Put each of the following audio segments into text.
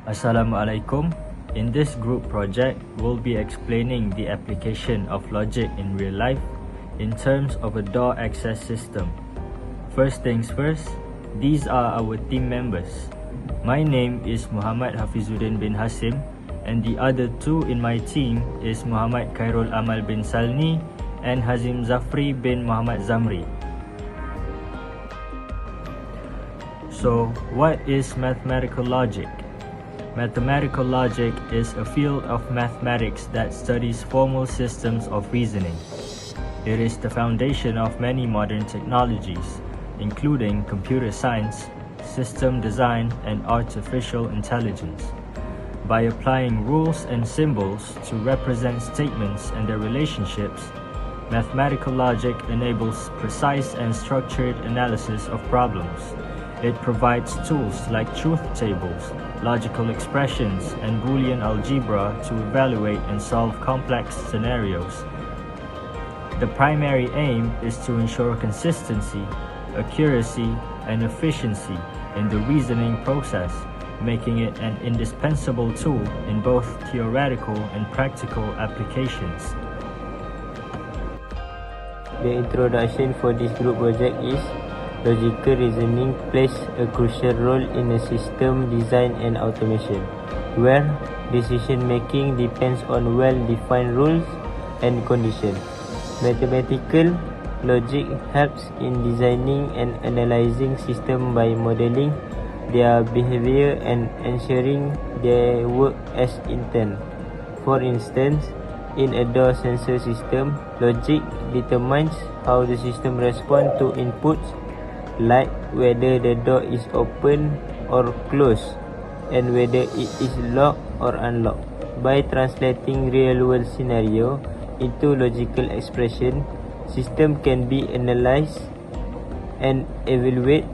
Assalamualaikum. In this group project, we'll be explaining the application of logic in real life in terms of a door access system. First things first, these are our team members. My name is Muhammad Hafizuddin bin Hazim, and the other two in my team is Muhammad Khairul Amal bin Salni and Hazim Zafri bin Muhammad Zamri. So, what is mathematical logic? Mathematical logic is a field of mathematics that studies formal systems of reasoning. It is the foundation of many modern technologies, including computer science, system design, and artificial intelligence. By applying rules and symbols to represent statements and their relationships, mathematical logic enables precise and structured analysis of problems. It provides tools like truth tables, logical expressions, and Boolean algebra to evaluate and solve complex scenarios. The primary aim is to ensure consistency, accuracy, and efficiency in the reasoning process, making it an indispensable tool in both theoretical and practical applications. The introduction for this group project is logical reasoning plays a crucial role in a system design and automation, where decision-making depends on well-defined rules and conditions. Mathematical logic helps in designing and analyzing systems by modeling their behavior and ensuring they work as intended. For instance, in a door sensor system, logic determines how the system responds to inputs like whether the door is open or closed and whether it is locked or unlocked. By translating real-world scenario into logical expression, system can be analyzed and evaluated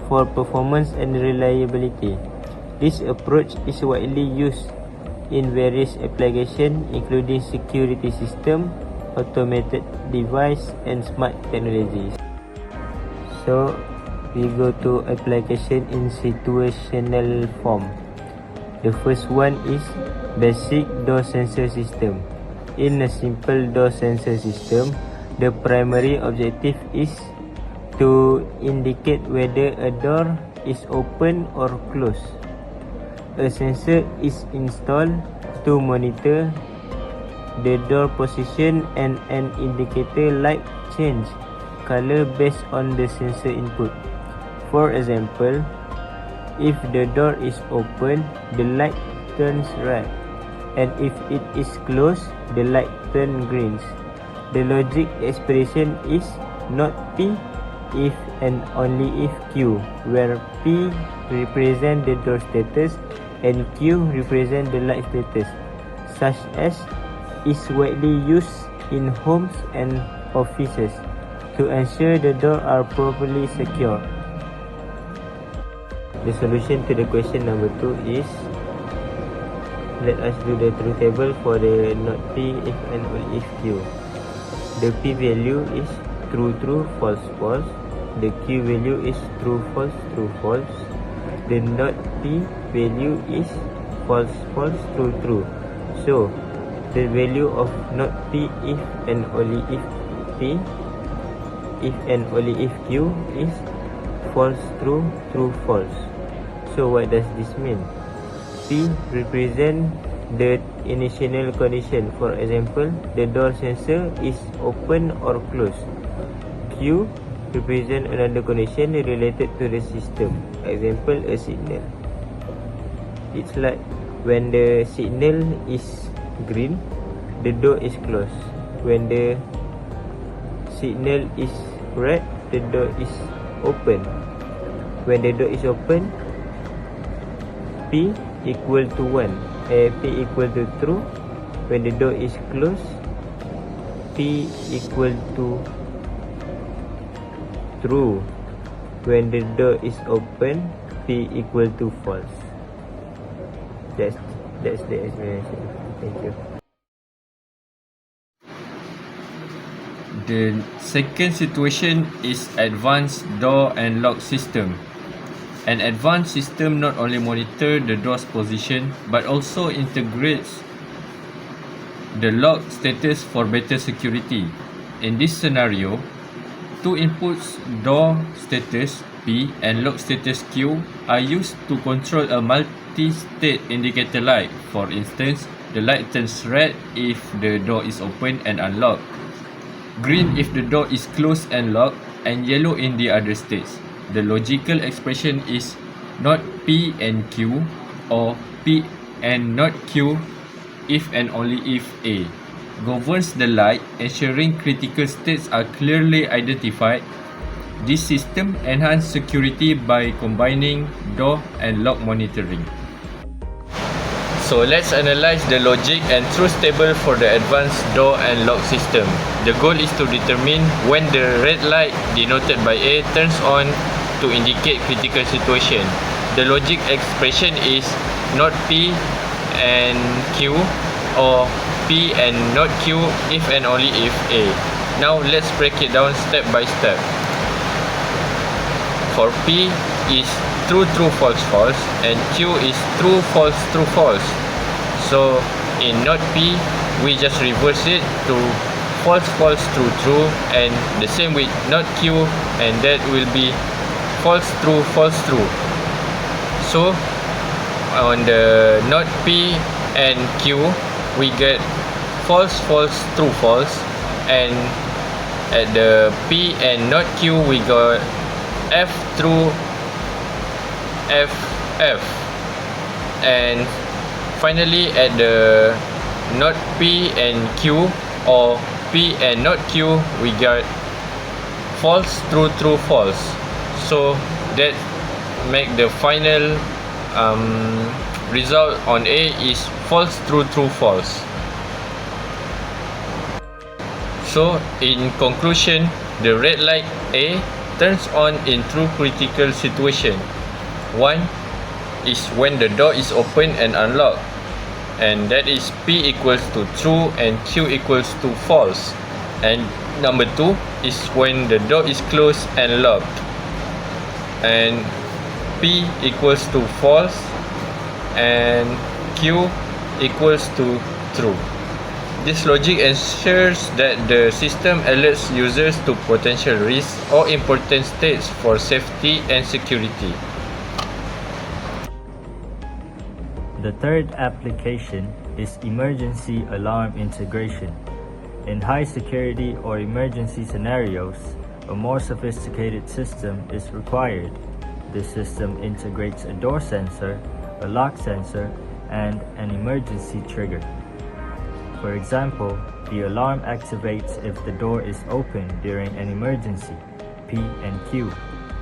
for performance and reliability. This approach is widely used in various applications including security system, automated device, and smart technologies. So, we go to application in situational form. The first one is basic door sensor system. In a simple door sensor system, the primary objective is to indicate whether a door is open or closed. A sensor is installed to monitor the door position, and an indicator light change color based on the sensor input. For example, if the door is open, the light turns red, and if it is closed, the light turns green. The logic expression is not P if and only if Q, where P represents the door status and Q represents the light status, such as is widely used in homes and offices to ensure the doors are properly secured. The solution to the question number 2 is, let us do the truth table for the not P, if and only if Q. The P value is true, true, false, false. The Q value is true, false, true, false. The not P value is false, false, true, true. So, the value of not P if and only if P, if and only if Q is false, true, true, false. So what does this mean? P represents the initial condition. For example, the door sensor is open or closed. Q represents another condition related to the system. Example, a signal. It's like when the signal is green, the door is closed. When the signal is red, the door is open. When the door is open, P equal to 1. P equal to true. When the door is closed, P equal to true. When the door is open, P equal to false. That's the explanation. Thank you. The second situation is advanced door and lock system. An advanced system not only monitors the door's position but also integrates the lock status for better security. In this scenario, two inputs, door status P and lock status Q, are used to control a multi-state indicator light. For instance, the light turns red if the door is open and unlocked, green if the door is closed and locked, and yellow in the other states. The logical expression is not P and Q, or P and not Q if and only if A governs the light, ensuring critical states are clearly identified. This system enhances security by combining door and lock monitoring. So let's analyze the logic and truth table for the advanced door and lock system. The goal is to determine when the red light denoted by A turns on to indicate critical situation. The logic expression is not P and Q, or P and not Q if and only if A. Now let's break it down step by step. For P is true, true, false, false, and Q is true, false, true, false. So in not P, we just reverse it to false, false, true, true, and the same with not Q, and that will be false, true, false, true. So on the not P and Q, we get false, false, true, false, and at the P and not Q, we got F, true, F, F, and finally at the not P and Q, or P and not Q, we got false, true, true, false. So that make the final result on A is false, true, true, false. So in conclusion, the red light A turns on in true critical situation. One is when the door is open and unlocked, and that is P equals to true and Q equals to false. And number two is when the door is closed and locked, and P equals to false and Q equals to true. This logic ensures that the system alerts users to potential risks or important states for safety and security. The third application is emergency alarm integration. In high security or emergency scenarios, a more sophisticated system is required. This system integrates a door sensor, a lock sensor, and an emergency trigger. For example, the alarm activates if the door is open during an emergency, P and Q,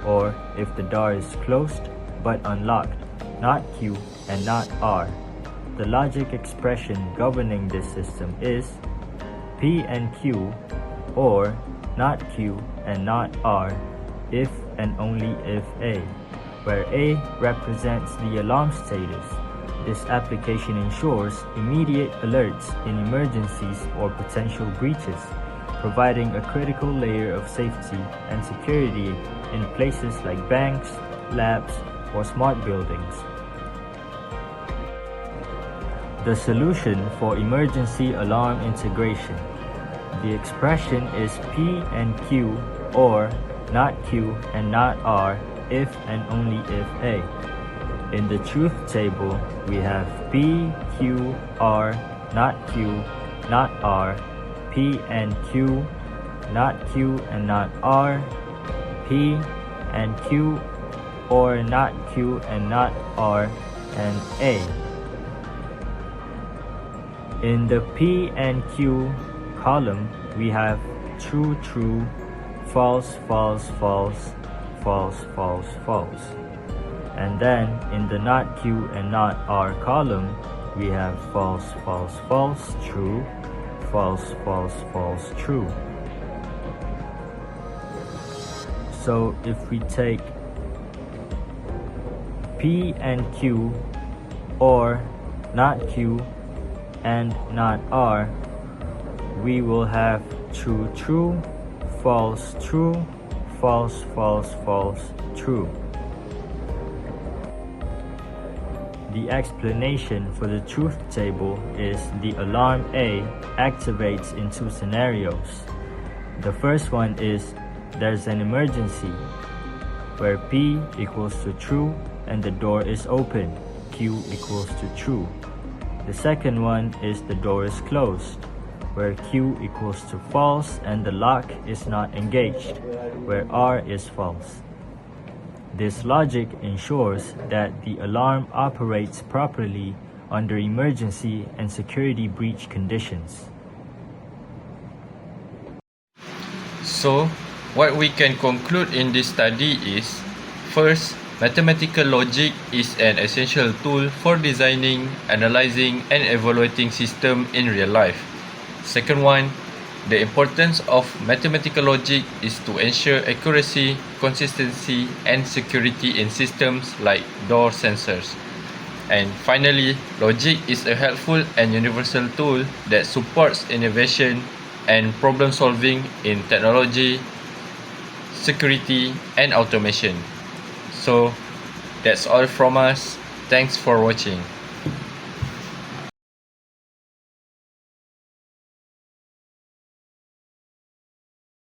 or if the door is closed but unlocked, not Q and not R. The logic expression governing this system is P and Q, or not Q and not R, if and only if A, where A represents the alarm status. This application ensures immediate alerts in emergencies or potential breaches, providing a critical layer of safety and security in places like banks, labs, or smart buildings. The solution for emergency alarm integration. The expression is P and Q, or not Q and not R, if and only if A. In the truth table, we have P, Q, R, not Q, not R, P and Q, not Q and not R, P and Q, or not Q and not R, and A. In the P and Q column, we have true, true, false, false, false, false, false, false. And then in the not Q and not R column, we have false, false, false, true, false, false, false, true. So if we take P and Q, or not Q and not R, we will have true, true, false, true, false, false, false, true. The explanation for the truth table is the alarm A activates in two scenarios. The first one is there's an emergency, where P equals to true and the door is open, Q equals to true. The second one is the door is closed, where Q equals to false and the lock is not engaged, where R is false. This logic ensures that the alarm operates properly under emergency and security breach conditions. So, what we can conclude in this study is, first, mathematical logic is an essential tool for designing, analyzing, and evaluating systems in real life. Second one, the importance of mathematical logic is to ensure accuracy, consistency, and security in systems like door sensors. And finally, logic is a helpful and universal tool that supports innovation and problem solving in technology, security, and automation. So, that's all from us. Thanks for watching.